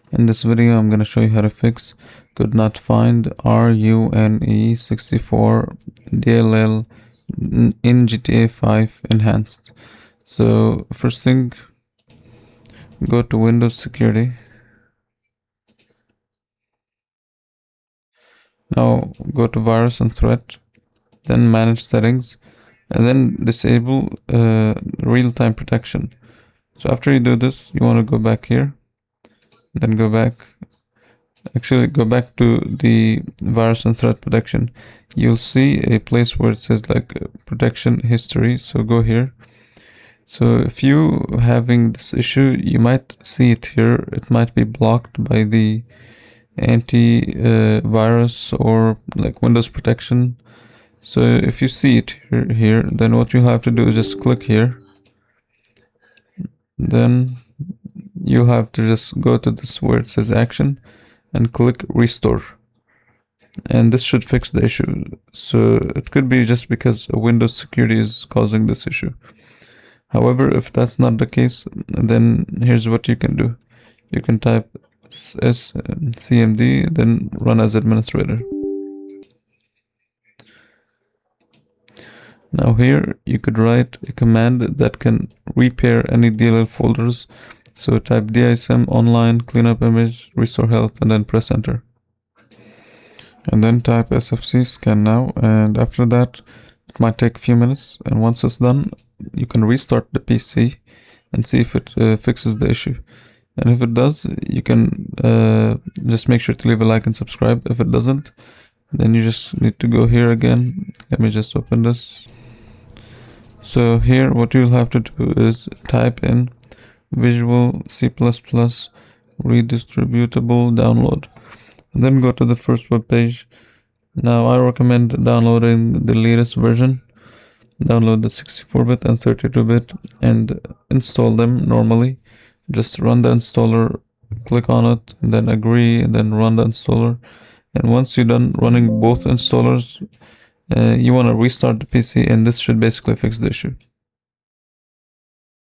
In this video, I'm going to show you how to fix could not find rune64 DLL in GTA 5 enhanced. So first thing, go to Windows Security. Now go to Virus and Threat, then Manage Settings, and then disable real-time protection. So after you do this, you want to go back here, then go back to the virus and threat protection. You'll see a place where it says like protection history, so go here. So if you having this issue, you might see it here. It might be blocked by the anti-virus or like Windows protection. So if you see it here, then what you'll have to do is just click here. Then you'll have to just go to this where it says action and click restore, and this should fix the issue. So it could be just because Windows security is causing this issue. However, if that's not the case, then here's what you can do. You can type cmd, then run as administrator. Now here you could write a command that can repair any DLL folders. So type dism online cleanup image restore health and then press enter. And then type sfc scan now, and after that it might take a few minutes, and once it's done you can restart the PC and see if it fixes the issue. And if it does, you can just make sure to leave a like and subscribe. If it doesn't, then you just need to go here again. Let me just open this. So here what you'll have to do is type in Visual C++ redistributable download, and then go to the first web page. Now I recommend downloading the latest version. Download the 64-bit and 32-bit and install them normally. Just run the installer, click on it, and then agree, and then run the installer. And once you're done running both installers, you want to restart the PC, and this should basically fix the issue.